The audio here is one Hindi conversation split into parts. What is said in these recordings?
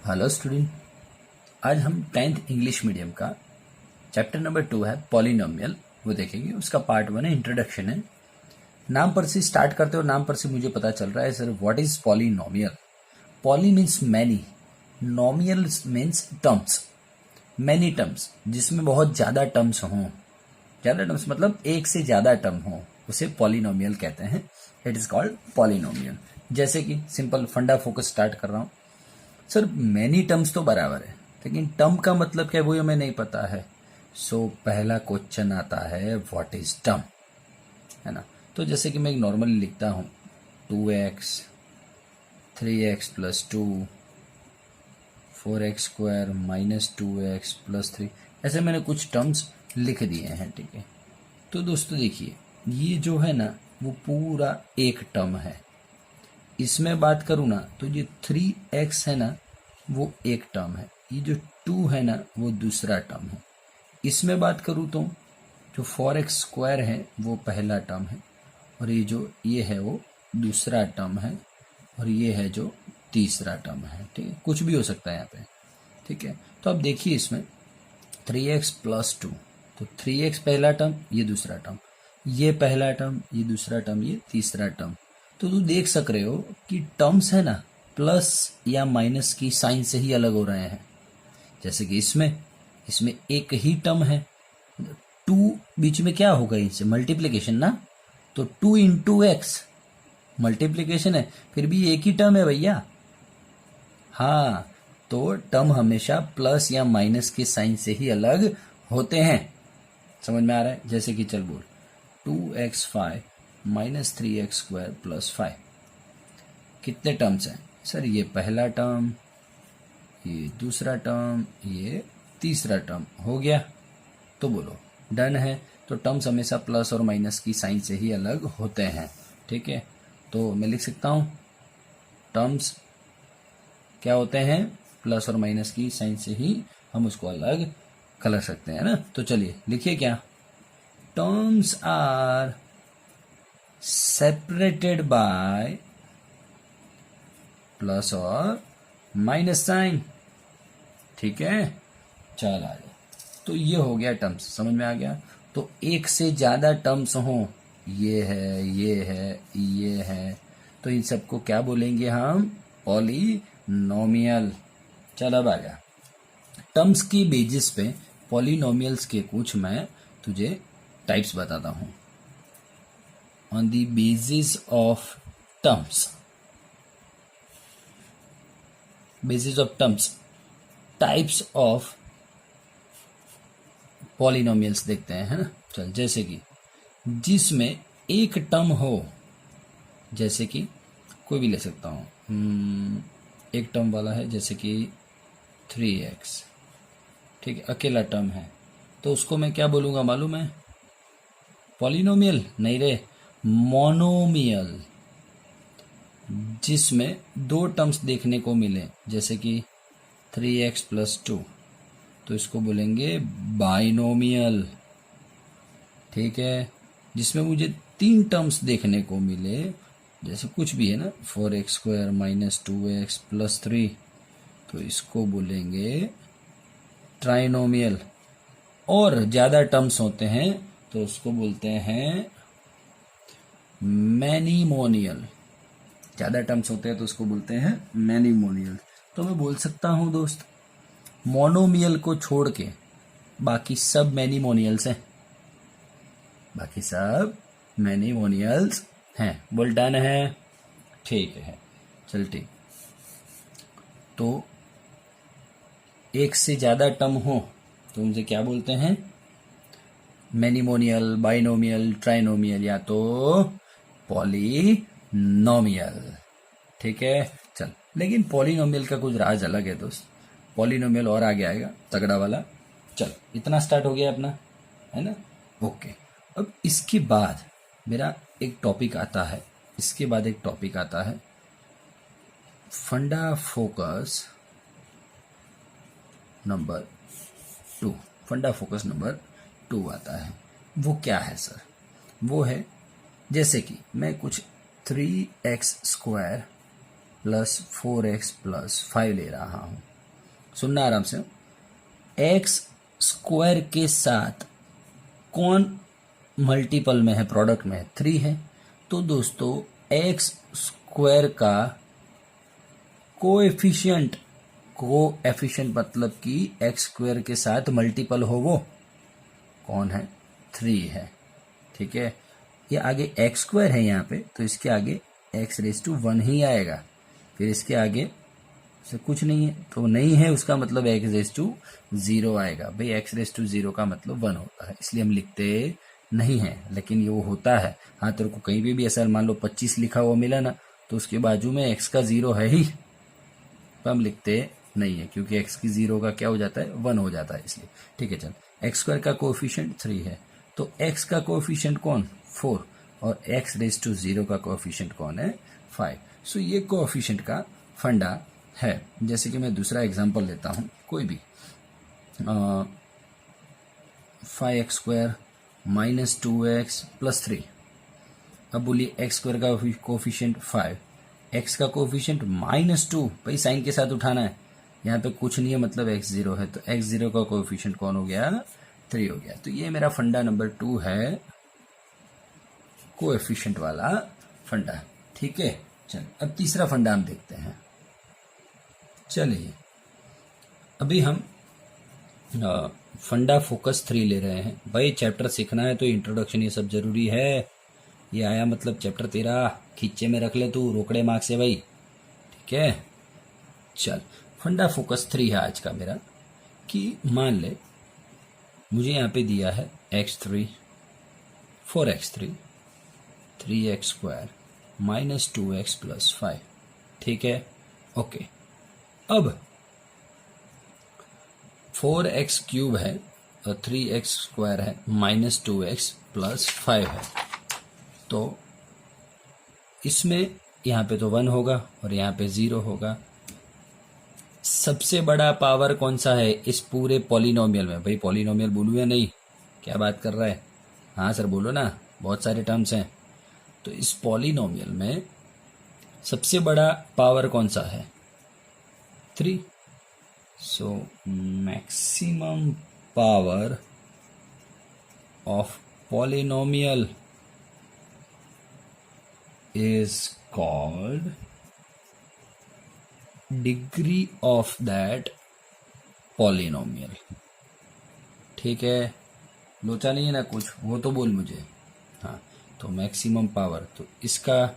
Hello student. आज हम 10th इंग्लिश मीडियम का चैप्टर नंबर 2 है पॉलिनोमियल, वो देखेंगे। उसका पार्ट 1 है, इंट्रोडक्शन है। नाम पर से स्टार्ट करते हो, नाम पर से मुझे पता चल रहा है sir what is polynomial. Poly means many, नोमियल means terms, many terms, जिसमें बहुत ज़्यादा टर्म्स हों। ज़्यादा टर्म्स मतलब एक से ज़्यादा टर्म हो, उसे पॉलिनोमियल कहते हैं। It is called polynomial. जैसे कि सिंपल फंडा फोकस स्टार्ट कर रहा हूँ। सर मैनी टर्म्स तो बराबर है, लेकिन टर्म का मतलब क्या है वो हमें नहीं पता है। सो पहला क्वेश्चन आता है व्हाट इज टर्म, है ना। तो जैसे कि मैं एक नॉर्मली लिखता हूँ 2x 3x plus 2 4x square minus 2x plus 3, ऐसे मैंने कुछ टर्म्स लिख दिए हैं, ठीक है। तो दोस्तों देखिए, ये जो है ना वो पूरा एक टर्म है। इसमें बात करूँ ना तो ये 3x है ना वो एक टर्म है, ये जो 2 है ना वो दूसरा टर्म है। इसमें बात करूँ तो जो 4x स्क्वायर है वो पहला टर्म है, और ये है वो दूसरा टर्म है, और ये है जो तीसरा टर्म है, ठीक है। कुछ भी हो सकता है यहाँ पे, ठीक है। तो अब देखिए इसमें 3x प्लस 2, तो 3x पहला टर्म, ये दूसरा टर्म, ये पहला टर्म, ये दूसरा टर्म, ये तीसरा टर्म। तो तू देख सक रहे हो कि टर्म्स है ना प्लस या माइनस की साइन से ही अलग हो रहे हैं। जैसे कि इसमें एक ही टर्म है, 2 बीच में क्या होगा, इनसे मल्टीप्लीकेशन ना, तो 2 इंटू एक्स मल्टीप्लीकेशन है, फिर भी एक ही टर्म है भैया। हाँ, तो टर्म हमेशा प्लस या माइनस के साइन से ही अलग होते हैं। समझ में आ रहा है? जैसे कि चल बोल 2x5 minus 3x square plus 5, कितने टर्म्स हैं सर? ये पहला टर्म, ये दूसरा टर्म, ये तीसरा टर्म हो गया। तो बोलो डन है। तो टर्म्स हमेशा प्लस और माइनस की साइन से ही अलग होते हैं, ठीक है। तो मैं लिख सकता हूँ टर्म्स क्या होते हैं, प्लस और माइनस की साइन से ही हम उसको अलग कर सकते हैं ना। तो चलिए लिखिए क्या, terms are separated by plus और माइनस साइन, ठीक है। चल आ गया। तो ये हो गया टर्म्स, समझ में आ गया। तो एक से ज्यादा टर्म्स हो, ये है, ये है, ये है, तो इन सबको क्या बोलेंगे हम? पॉलिनोमियल। चल अब आ गया टर्म्स की बेसिस पे पॉलिनोमियल्स के कुछ मैं तुझे टाइप्स बताता हूं। On the basis of terms, basis of terms, types of polynomials देखते हैं, है ना। चल, जैसे कि जिसमें एक टर्म हो, जैसे कि कोई भी ले सकता हूँ, एक टर्म वाला है जैसे कि 3x, ठीक है, अकेला टर्म है, तो उसको मैं क्या बोलूँगा मालूम है? पॉलिनोमियल नहीं रे, मोनोमियल। जिसमें दो टर्म्स देखने को मिले, जैसे कि 3x प्लस 2, तो इसको बोलेंगे बाइनोमियल, ठीक है। जिसमें मुझे 3 टर्म्स देखने को मिले, जैसे कुछ भी है ना, 4x square minus 2x plus 3, तो इसको बोलेंगे ट्राइनोमियल। और ज़्यादा टर्म्स होते हैं तो उसको बोलते हैं मैनीमोनियल। ज़्यादा टर्म्स होते हैं तो उसको बोलते हैं मैनीमोनियल। तो मैं बोल सकता हूँ दोस्त, मोनोमियल को छोड़ के बाकी सब मैनीमोनियल्स हैं, बाकी सब मैनीमोनियल्स हैं। बोल डन है? ठीक है, चल ठीक। तो एक से ज़्यादा टर्म हो तो उनसे क्या बोलते हैं? मैनीमोनियल, बाइनोमियल, ट्राइनोमियल, या तो पॉलिनोमियल, ठीक है। चल, लेकिन पॉलिनोमियल का कुछ राज अलग है दोस्त। पॉलिनोमियल और आगे आएगा तगड़ा वाला। चल, इतना स्टार्ट हो गया अपना, है ना। ओके, अब इसके बाद मेरा एक टॉपिक आता है, इसके बाद एक टॉपिक आता है फंडा फोकस नंबर 2। फंडा फोकस नंबर 2 आता है। वो क्या है सर? वो है जैसे कि मैं कुछ 3x square plus 4x plus 5 ले रहा हूँ, सुनना आराम से। एक्स स्क्वायर के साथ कौन मल्टीपल में है, प्रोडक्ट में है, 3 है। तो दोस्तों एक्स स्क्वायर का कोएफिशिएंट मतलब कि एक्स स्क्वायर के साथ मल्टीपल हो वो कौन है, 3 है। ठीक है, ये आगे एक्स स्क्वायर है यहाँ पे, तो इसके आगे x⁻1 ही आएगा, फिर इसके आगे से कुछ नहीं है, तो नहीं है उसका मतलब x⁻0 आएगा। भाई x⁻0 का मतलब 1 होता है, इसलिए हम लिखते नहीं है, लेकिन ये वो होता है। हाँ, तेरे को कहीं पे भी ऐसा मान लो 25 लिखा हुआ मिला ना, तो उसके बाजू में x का 0 है ही, तो हम लिखते नहीं है, क्योंकि x की 0 का क्या हो जाता है, 1 हो जाता है, इसलिए। ठीक है, चल, एक्स स्क्वायर का कोएफिशिएंट 3 है, तो x का कोएफिशिएंट कौन, 4, और x⁻0 का कोएफिशिएंट कौन है, 5। सो ये कोएफिशिएंट का फंडा है। जैसे कि मैं दूसरा एग्जांपल लेता हूं, कोई भी 5x² - 2x + 3। अब बोलिए एक्स स्क्वायर का कोएफिशिएंट 5, x का कोएफिशिएंट -2, भाई साइन के साथ उठाना है, यहाँ पे कुछ नहीं है, मतलब x0 है, तो x0 का कोएफिशिएंट कौन हो गया, 3 हो गया। तो ये मेरा फंडा नंबर 2 है, कोएफिशिएंट वाला फंडा। ठीक है, चल अब तीसरा फंडा हम देखते हैं। चलिए, अभी हम फंडा फोकस 3 ले रहे हैं। भाई चैप्टर सीखना है तो इंट्रोडक्शन ये सब जरूरी है। ये आया मतलब चैप्टर तेरा खींचे में रख ले तू, रोकड़े मार्क से भाई। ठीक है, चल, फंडा फोकस 3 है आज का मेरा। कि मान ले मुझे यहाँ पे दिया है x3, 4x3, 3x² - 2x + 5। ठीक है, ओके। अब 4x³ है और 3x² है, -2x + 5 है, तो इसमें यहाँ पे तो 1 होगा और यहाँ पे 0 होगा। सबसे बड़ा पावर कौन सा है इस पूरे पॉलिनोमियल में? भाई पॉलिनोमियल बोलूँ या नहीं, क्या बात कर रहा है? हाँ सर बोलो ना, बहुत सारे टर्म्स हैं। तो इस पॉलिनोमियल में सबसे बड़ा पावर कौन सा है? 3। So maximum power of polynomial is called degree of that polynomial। ठीक है, लोचा नहीं है ना कुछ, वो तो बोल मुझे। हाँ, तो मैक्सिमम पावर, तो इसका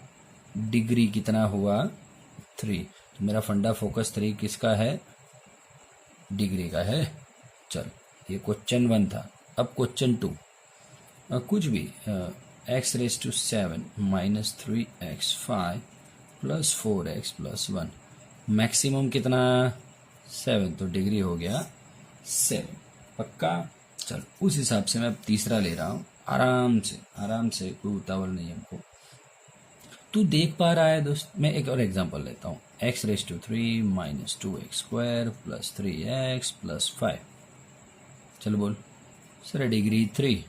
डिग्री कितना हुआ, 3। तो मेरा फंडा फोकस 3 किसका है, डिग्री का है। चल, ये क्वेश्चन 1 था। अब क्वेश्चन 2, कुछ भी x⁻7 - 3x5 + 4x + 1, मैक्सिमम कितना, 7, तो डिग्री हो गया 7। पक्का? चल, उस हिसाब से मैं तीसरा ले रहा हूँ, आराम से, कोई उतावल नहीं है हमको। तू देख पा रहा है दोस्त? मैं एक और एग्जांपल लेता हूँ, x⁻3 - 2x² + 3x + 5। चल बोल सर, डिग्री 3।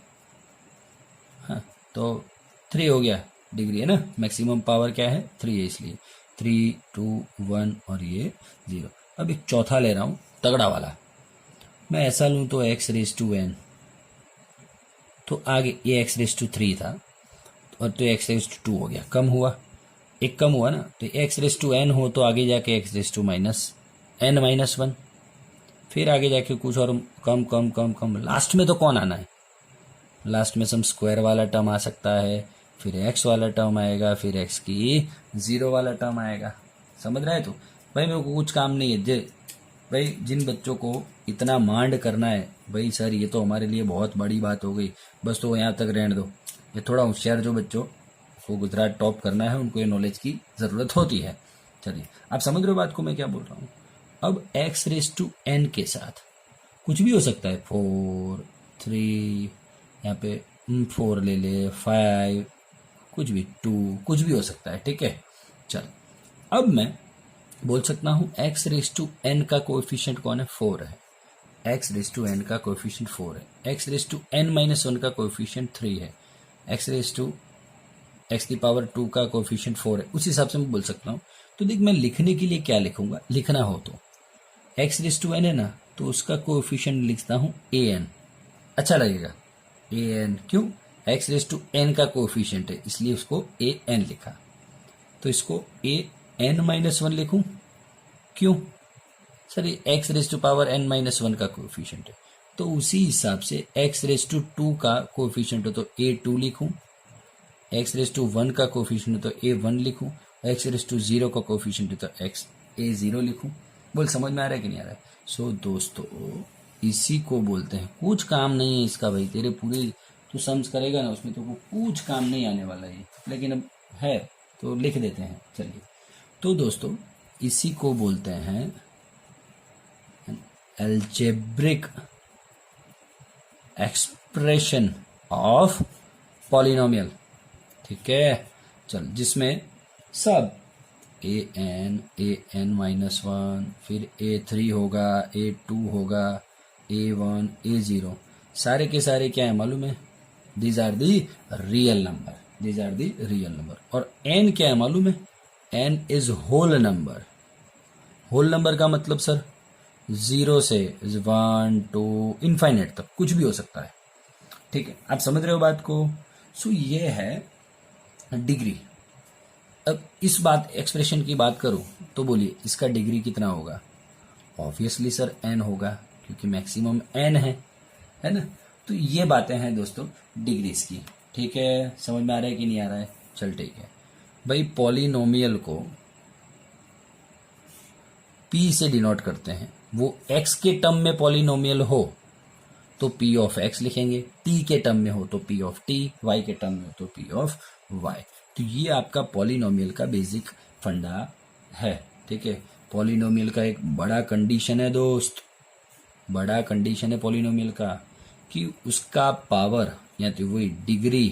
हाँ, तो 3 हो गया, डिग्री है ना, मैक्सिमम पावर क्या है, 3 है, इसलिए 3, 2, 1 और ये 0। अब एक चौथा ले रहा हूँ, तगड़ा वाला। मैं ऐसा लूँ तो x⁻n, तो आगे ये x⁻3 था और तो x⁻2 हो गया, कम हुआ, एक कम हुआ ना, तो x⁻n हो तो आगे जाके x⁻n-1, फिर आगे जाके कुछ और कम कम कम कम, लास्ट में तो कौन आना है? लास्ट में सम स्क्वायर वाला टर्म आ सकता है, फिर x वाला टर्म आएगा, फिर x की 0 वाला टर्म आएगा। समझ रहा है तू? भाई मेरे को कुछ काम नहीं है। भाई जिन बच्चों को इतना मांड करना है, भाई सर ये तो हमारे लिए बहुत बड़ी बात हो गई, बस तो यहाँ तक रहने दो। ये थोड़ा होशियार जो बच्चों को गुजरात टॉप करना है, उनको ये नॉलेज की ज़रूरत होती है। चलिए, आप समझ रहे हो बात को मैं क्या बोल रहा हूँ? अब x⁻n के साथ कुछ भी हो सकता है, 4, 3, यहाँ पे 4 ले ले, 5, कुछ भी, 2, कुछ भी हो सकता है। ठीक है, चल, अब मैं बोल सकता हूँ x⁻n का कोएफिशिएंट कौन है, 4 है। x⁻n का कोएफिशिएंट 4 है, x⁻n-1 का कोएफिशिएंट 3 है, x⁻2 का कोएफिशिएंट 4 है। उस हिसाब से मैं बोल सकता हूँ। तो देख, मैं लिखने के लिए क्या लिखूंगा, लिखना हो तो एक्स रेस टू एन है ना, तो उसका कोएफिशिएंट लिखता हूं ए एन, अच्छा लगेगा। ए एन क्यों? एक्स रेस टू एन का कोएफिशिएंट है, इसलिए उसको ए एन लिखा। तो इसको ए एन माइनस वन लिखूं, क्यों सर? ये x raise to power n minus one का कोएफिशिएंट है, तो उसी हिसाब से एक्स रेस टू टू का कोएफिशिएंट हो तो ए टू लिखूं, एक्स रेस टू वन का कोएफिशिएंट हो तो ए वन लिखूं, एक्स रेस टू जीरो का कोएफिशिएंट हो तो एक्स ए जीरो लिखूं। बोल समझ में आ रहा है कि नहीं आ रहा है? सो दोस्तों इसी को बोलते हैं, कुछ काम नहीं है इसका भाई, तेरे पूरे तू सम्स करेगा ना उसमें तो कुछ काम नहीं आने वाला है, लेकिन अब है तो लिख देते हैं। चलिए, तो दोस्तों इसी को बोलते हैं अलजेब्रिक एक्सप्रेशन ऑफ पॉलिनोमियल, ठीक है। चल, जिसमें सब ए एन माइनस वन, फिर ए थ्री होगा, ए टू होगा, ए वन, ए जीरो, सारे के सारे क्या है मालूम है? These are the real number, these are the real number. और एन क्या है मालूम है? N is whole number. Whole number का मतलब सर जीरो से वन टू इनफाइनाइट तक कुछ भी हो सकता है, ठीक है। आप समझ रहे हो बात को? सो ये है डिग्री। अब इस बात एक्सप्रेशन की बात करूं तो बोलिए इसका डिग्री कितना होगा? ऑब्वियसली सर एन होगा, क्योंकि मैक्सिमम एन है ना। तो ये बातें हैं दोस्तों डिग्रीज की, ठीक है। समझ में आ रहा है कि नहीं आ रहा है? चल ठीक है भाई, पॉलिनोमियल को पी से डिनोट करते हैं। वो एक्स के टर्म में पॉलिनोमियल हो तो पी ऑफ एक्स लिखेंगे, टी के टर्म में हो तो पी ऑफ टी, वाई के टर्म में हो तो पी ऑफ वाई। तो ये आपका पॉलिनोमियल का बेसिक फंडा है, ठीक है। पॉलिनोमियल का एक बड़ा कंडीशन है दोस्त, बड़ा कंडीशन है पॉलिनोमियल का कि उसका पावर या तो वही डिग्री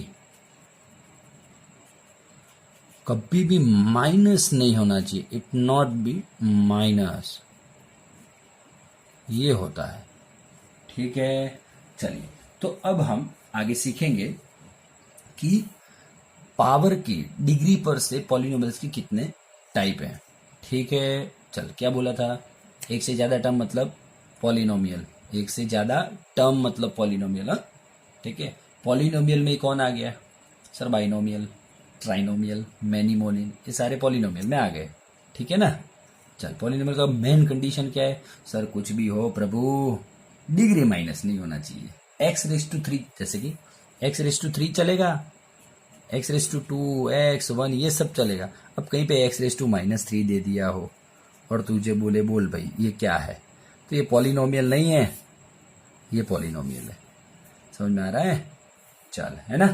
कभी भी माइनस नहीं होना चाहिए, इट नॉट बी माइनस, ये होता है, ठीक है। चलिए, तो अब हम आगे सीखेंगे कि पावर की डिग्री पर से पॉलिनोमियल्स की कितने टाइप हैं, ठीक है। चल, क्या बोला था? एक से ज्यादा टर्म मतलब पॉलिनोमियल, एक से ज्यादा टर्म मतलब पॉलिनोमियल, ठीक है। पॉलिनोमियल में कौन आ गया सर? बाइनोमियल, ट्राइनोमियल, मैनीमोनियल, ये सारे पॉलिनोमियल में आ गए, ठीक है ना। चल, पॉलिनोमियल का मेन कंडीशन क्या है सर? कुछ भी हो प्रभु, डिग्री माइनस नहीं होना चाहिए। एक्स रेस टू थ्री, जैसे कि एक्स रेस टू थ्री चलेगा, x raise to two, x one, ये सब चलेगा। अब कहीं पे x raise to minus three दे दिया हो और तुझे बोले बोल भाई ये क्या है, तो ये पॉलिनोमियल नहीं है, ये पॉलिनोमियल है। समझ में आ रहा है? चल, है ना।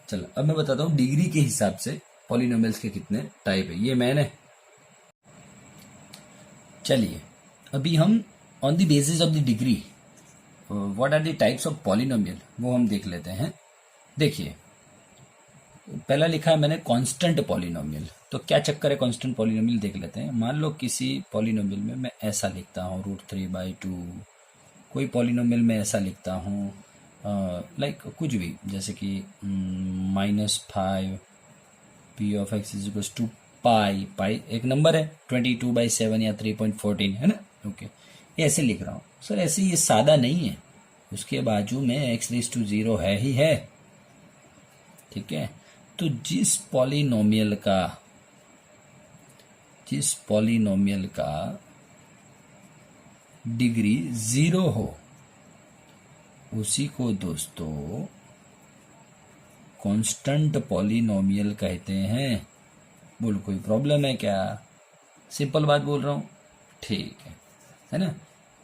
चल, अब मैं बताता हूँ डिग्री के हिसाब से पॉलिनोमियल्स के कितने टाइप है, ये मैंने। चलिए, अभी हम on the basis of the degree what are the types of polynomial वो हम देख लेते हैं। देखिए, पहला लिखा है मैंने कांस्टेंट पॉलिनोमियल, तो क्या चक्कर है कांस्टेंट पॉलिनोमियल देख लेते हैं। मान लो किसी पॉलिनोमियल में मैं ऐसा लिखता हूँ √3/2, कोई पॉलिनोमियल में ऐसा लिखता हूँ लाइक कुछ भी, जैसे कि -5 p of x is equal to pi एक नंबर है 22/7 या 3.14 है ना, ओके। ये ऐसे लिख रहा हूँ सर, ऐसे ये सादा नहीं है, उसके बाजू में x⁻0 है ही है, ठीक है। तो जिस पॉलिनोमियल का डिग्री 0 हो उसी को दोस्तों कांस्टेंट पॉलिनोमियल कहते हैं। बोल, कोई प्रॉब्लम है क्या? सिंपल बात बोल रहा हूं, ठीक है ना।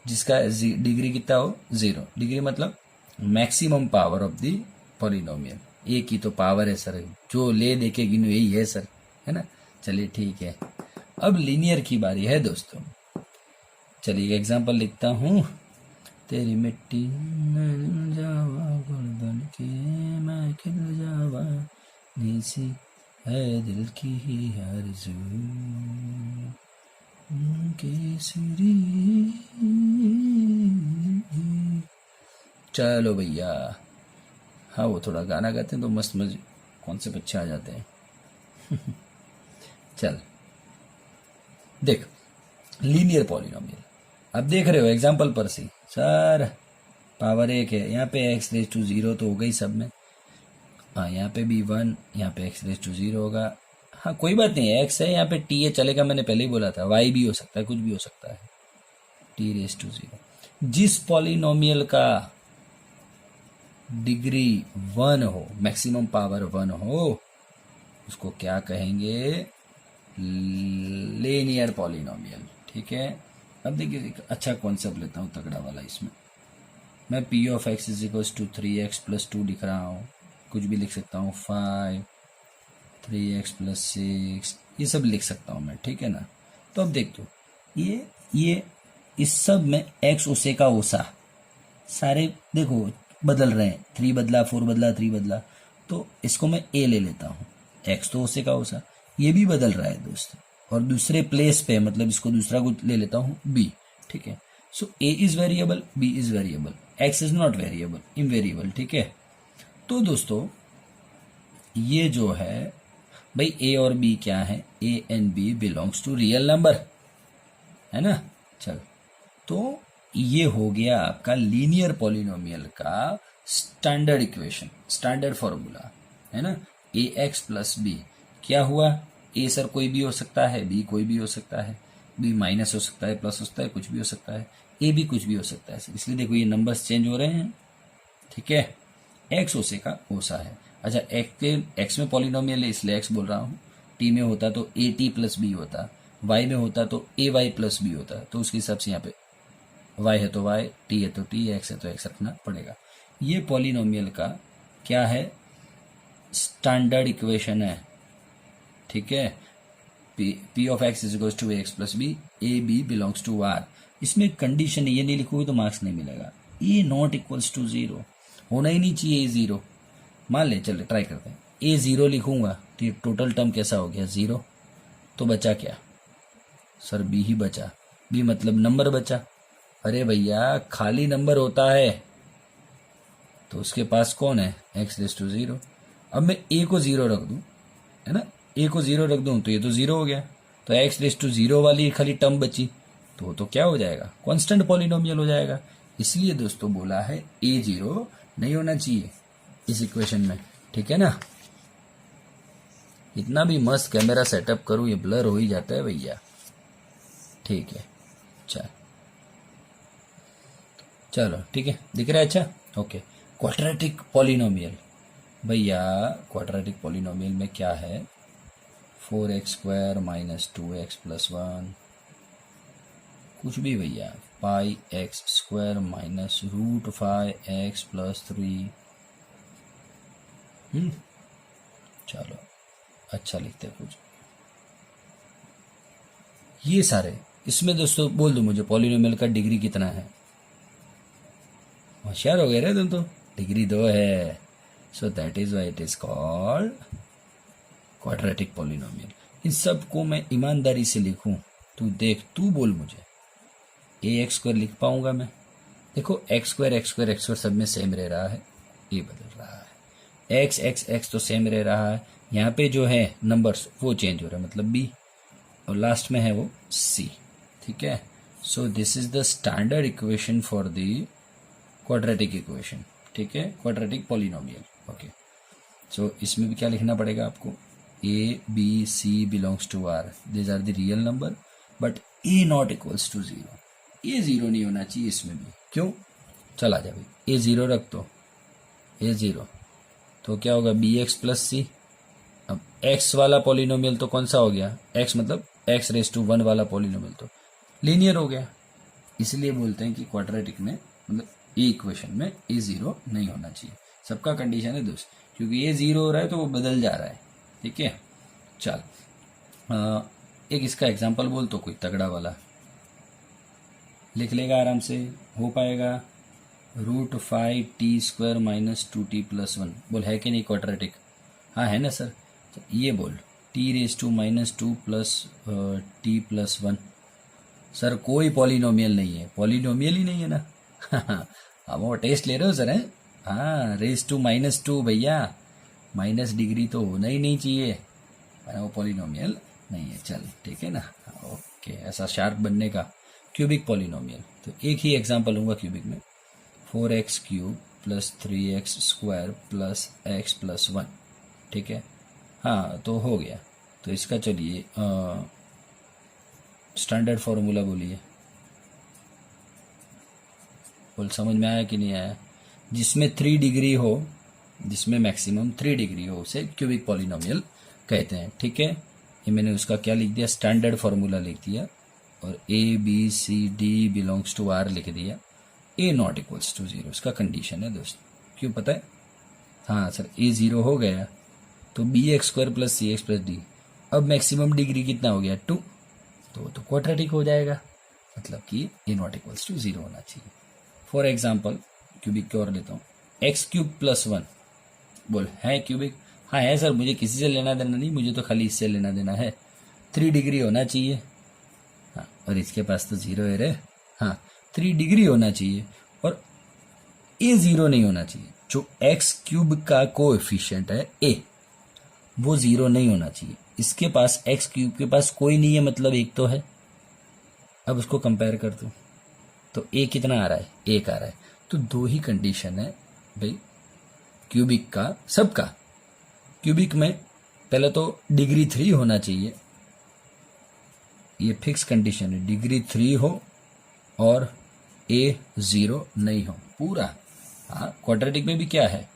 जिसका डिग्री कितना हो 0, डिग्री मतलब maximum power of the polynomial, एक ही तो पावर है सर, जो ले दे के गिनो यही है सर, है ना। चलिए ठीक है, अब लीनियर की बारी है दोस्तों। चलिए एग्जांपल लिखता हूं, तेरी मिट्टी में जावा गुलबन के मैं खिल जावा, नीसी है दिल की आरज़ू केसरी। चलो भैया, हाँ वो थोड़ा गाना गाते हैं तो मस्त मजे कॉन्सेप्ट अच्छे आ जाते हैं। चल देख, लीनियर पॉलिनोमियल, अब देख रहे हो एग्जाम्पल पर से सर पावर 1 है, यहाँ पे एक्स रेज टू 0 तो हो गई सब में। हाँ यहाँ पे भी 1, यहाँ पे एक्स रेज टू 0 होगा। हाँ कोई बात नहीं है, एक्स है यहाँ पे टी है चलेगा, मैंने पहले ही बोला था। वाई भी हो सकता है, कुछ भी हो सकता है। टी रेज टू 0 जिस पॉलिनोमियल का डिग्री 1 हो, मैक्सिमम पावर 1 हो, उसको क्या कहेंगे? Linear polynomial. ठीक है। अब देखिए एक अच्छा कॉन्सेप्ट लेता हूँ तगड़ा वाला इसमें। मैं P of x is equal to 3x plus 2 लिख रहा हूँ, कुछ भी लिख सकता हूँ, 5 3x प्लस 6 ये सब लिख सकता हूँ मैं। ठीक है ना। तो अब देख दो ये इस सब में x उसे का ओसा सारे देखो बदल रहे हैं। 3 बदला, 4 बदला, 3 बदला, तो इसको मैं a ले लेता हूँ। x तो उसे का ओसा, ये भी बदल रहा है दोस्त, और दूसरे प्लेस पे मतलब इसको दूसरा कुछ ले लेता हूँ b। ठीक है। सो a is variable, b is variable, x is not variable, invariable. ठीक है। तो दोस्तों ये जो है भाई a और b क्या है? a and b belongs to real number, है ना। चल तो ये हो गया आपका लीनियर पॉलिनोमियल का स्टैंडर्ड इक्वेशन, स्टैंडर्ड फॉर्मूला, है ना। ए एक्स प्लस बी क्या हुआ? ए सर कोई भी हो सकता है, बी कोई भी हो सकता है, बी माइनस हो सकता है, प्लस हो सकता है, कुछ भी हो सकता है, ए भी कुछ भी हो सकता है। इसलिए देखो ये नंबर्स चेंज हो रहे हैं। ठीक है। एक्स ओसे का ओसा है। अच्छा एक्स में पॉलिनोमियल है इसलिए एक्स बोल रहा हूँ। टी में होता तो ए टी प्लस बी होता, वाई में होता तो ए वाई प्लस बी होता, तो उसके हिसाब से यहाँ पे y है तो y, t है तो t, x है तो x रखना पड़ेगा। ये पॉलिनोमियल का क्या है? स्टैंडर्ड इक्वेशन है। ठीक है। p of x is equal to x plus b, a b belongs to r। इसमें कंडीशन ये नहीं लिखोगे तो मार्क्स नहीं मिलेगा। ए नॉट इक्वल्स टू 0 होना ही नहीं चाहिए। ए 0 मान ले, चले ट्राई करते हैं। ए 0 लिखूंगा तो ये टोटल टर्म कैसा हो गया? 0। तो बचा क्या सर? बी ही बचा। बी मतलब नंबर बचा। अरे भैया खाली नंबर होता है तो उसके पास कौन है? X raise to 0। अब मैं ए को 0 रख दूं, है ना, ए को 0 रख दूं तो ये तो 0 हो गया, तो एक्स रेस टू 0 वाली खाली टर्म बची, तो क्या हो जाएगा? कांस्टेंट पॉलिनोमियल हो जाएगा। इसलिए दोस्तों बोला है ए 0 नहीं होना चाहिए इस इक्वेशन में। ठीक है ना। इतना भी मस्त कैमरा सेटअप करूं ये ब्लर हो ही जाता है भैया। ठीक है। चलो ठीक है, दिख रहा है। अच्छा ओके। क्वाड्रेटिक पॉलिनोमियल भैया, क्वाड्रेटिक पॉलिनोमियल में क्या है? 4x square minus 2x plus 1 कुछ भी भैया, pi x square minus root 5x plus 3। चलो अच्छा लिखते हैं कुछ। ये सारे इसमें दोस्तों बोल दो मुझे पॉलिनोमियल का डिग्री कितना है? होशियार हो गए रे तुम तो। डिग्री 2 है। So that is why it is called quadratic polynomial. इन सब को मैं ईमानदारी से लिखूं, तू देख, तू बोल मुझे ए एक्स स्क्वायर लिख पाऊंगा मैं? देखो एक्स स्क्वायर सब में सेम रह रहा है, ये बदल रहा है। एक्स एक्स एक्स तो सेम रह रहा है, यहाँ पे जो है नंबर्स वो चेंज हो रहा है, मतलब बी, और लास्ट में है वो सी। ठीक है। So this is the standard equation for the quadratic equation. ठीक है। Quadratic polynomial. ओके। सो इसमें भी क्या लिखना पड़ेगा आपको? A b c belongs to R, this are the real number, but a not equals to 0। A 0 नहीं होना चाहिए इसमें भी। क्यों? चला जा भाई, ए 0 रख दो, ए 0 तो क्या होगा? बी एक्स प्लस सी। अब एक्स वाला पॉलिनोमियल तो कौन सा हो गया? एक्स मतलब एक्स रेस टू 1 वाला पॉलिनोमियल तो लीनियर हो गया। इसलिए बोलते हैं कि क्वाड्रेटिक में मतलब ए इक्वेशन में ए 0 नहीं होना चाहिए। सबका कंडीशन है दोस्त, क्योंकि ए 0 हो रहा है तो वो बदल जा रहा है। ठीक है। चल एक इसका एग्जांपल बोल तो कोई तगड़ा वाला लिख लेगा आराम से, हो पाएगा। Root 5t square minus 2t plus 1 बोल, है कि नहीं क्वाड्रेटिक? हाँ है ना सर। तो ये बोल t raise to minus 2 plus t plus 1। Sir कोई पॉलिनोमियल नहीं है, पॉलिनोमियल ही नहीं है ना। अब वो टेस्ट ले रहे हो सर? है हाँ, रेस टू माइनस 2 भैया, माइनस डिग्री तो होना ही नहीं चाहिए, वो पॉलिनोमियल नहीं है। चल ठीक है ना। ओके, ऐसा शार्प बनने का क्यूबिक पॉलिनोमियल। तो एक ही एग्जांपल लूंगा क्यूबिक में, 4x cube plus 3x square plus x plus 1, ठीक है। हाँ तो हो गया। तो इसका चलिए स्टैंडर्ड फॉर्मूला बोलिए, बोल समझ में आया कि नहीं आया। जिसमें 3 डिग्री हो, जिसमें मैक्सिमम 3 डिग्री हो, उसे क्यूबिक पॉलिनोमियल कहते हैं, ठीक है। ये मैंने उसका क्या लिख दिया, स्टैंडर्ड फॉर्मूला लिख दिया, और ABCD बिलोंग्स टू R लिख दिया, A नॉट इक्वल्स टू 0 इसका कंडीशन है दोस्त। क्यों पता है? हाँ सर, A 0 हो गया तो BX square plus CX plus D, अब मैक्सिमम डिग्री कितना हो गया 2, तो क्वाड्रेटिक हो जाएगा, मतलब कि A नॉट इक्वल्स टू 0 होना चाहिए। फॉर एग्जाम्पल क्यूबिक की और लेता हूँ, एक्स क्यूब प्लस 1, बोल है क्यूबिक? हाँ है सर, मुझे किसी से लेना देना नहीं, मुझे तो खाली इससे लेना देना है, 3 डिग्री होना चाहिए। हाँ, और इसके पास तो 0 है रे। हाँ, 3 डिग्री होना चाहिए और A 0 नहीं होना चाहिए। जो एक्स क्यूब का कोएफिशिएंट है A, वो 0 नहीं होना चाहिए। इसके पास एक्स क्यूब के पास कोई नहीं है, मतलब एक तो है। अब उसको कंपेयर कर दो तो A कितना आ रहा है, 1 आ रहा है। तो 2 ही कंडीशन है भाई क्यूबिक का, सबका। क्यूबिक में पहले तो डिग्री 3 होना चाहिए, ये फिक्स कंडीशन है, डिग्री 3 हो और A 0 नहीं हो पूरा। हाँ, क्वाड्रेटिक में भी क्या है,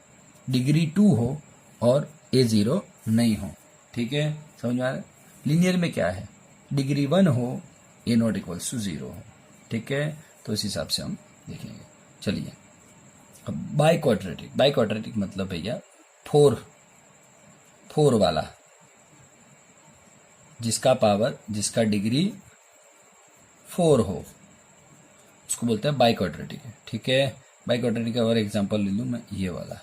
डिग्री 2 हो और A 0 नहीं हो, ठीक है, समझ में आ रहा है। लीनियर में क्या है, डिग्री 1 हो, A नॉट इक्वल्स टू 0 हो, ठीक है। तो इस हिसाब से हम देखेंगे। चलिए अब बाई क्वाड्रेटिक मतलब भैया 4 वाला, जिसका डिग्री 4 हो, उसको बोलते हैं बाई क्वाड्रेटिक, ठीक है। बाई क्वाड्रेटिक का और एग्जांपल ले लूँ मैं, ये वाला।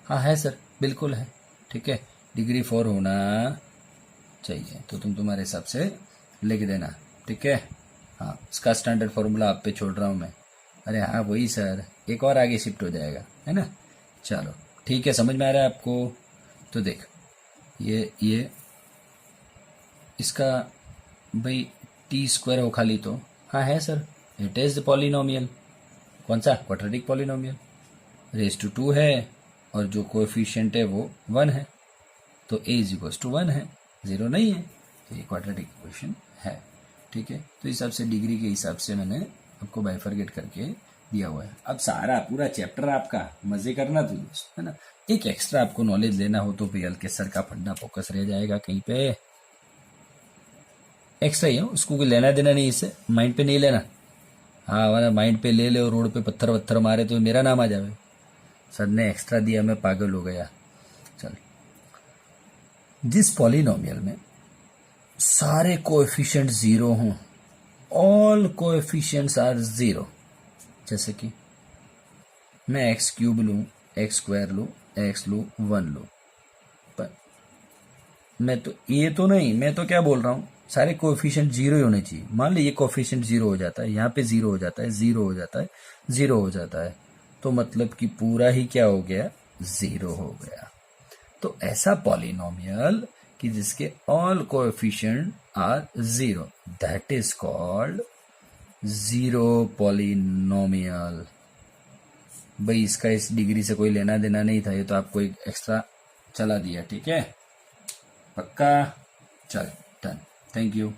हाँ है सर, बिल्कुल है, ठीक है, डिग्री 4 होना चाहिए, तो तुम्हारे हिसाब से लिख देना, ठीक है। हाँ, इसका स्टैंडर्ड फॉर्मूला आप पे छोड़ रहा हूँ मैं। अरे हाँ वही सर, एक और आगे शिफ्ट हो जाएगा, है ना। चलो ठीक है, समझ में आ रहा है आपको। तो देख ये इसका भाई टी स्क्वायर हो खाली, तो हाँ है sir, it is the polynomial. कौन सा, क्वाड्रेटिक पॉलिनोमियल। रेज टू 2 है और जो कोएफिशिएंट है वो 1 है, तो A इज इक्वल्स टू 1 है, 0 नहीं है, तो ये क्वाड्रेटिक इक्वेशन है, ठीक है। तो इस हिसाब से डिग्री के हिसाब से मैंने आपको बाइफरगेट करके दिया हुआ है। अब सारा पूरा चैप्टर आपका मजे करना तो है ना। एक एक्स्ट्रा आपको नॉलेज लेना हो तो फिर हल्के सर का फंडा फोकस रह जाएगा कहीं पे, एक्स्ट्रा ही है, उसको कोई लेना देना नहीं, इससे माइंड पे नहीं लेना। हाँ वरना माइंड पे ले ले और रोड पे पत्थर वत्थर मारे तो मेरा नाम आ जावे, सर ने एक्स्ट्रा दिया मैं पागल हो गया। चल, जिस पॉलिनोमियल में सारे कोएफिशिएंट 0 हों, ऑल कोएफिशिएंट्स आर 0, जैसे कि मैं एक्स क्यूब लूँ, एक्स स्क्वायर लूँ, एक्स लूँ, 1 लूँ, पर मैं तो ये तो नहीं, मैं तो क्या बोल रहा हूँ, सारे कोएफिशिएंट 0 ही होने चाहिए। मान ली ये कोएफिशिएंट 0 हो जाता है, यहाँ पे 0 हो जाता है, 0 हो जाता है, 0 हो जाता है, तो मतलब कि पूरा ही क्या हो गया, 0 हो गया। तो ऐसा पॉलिनोमियल कि जिसके all coefficient are 0, that is called 0 polynomial. भाई इसका इस डिग्री से कोई लेना देना नहीं था, ये तो आपको एक एक्स्ट्रा चला दिया, ठीक है, पक्का। चल डन, थैंक यू।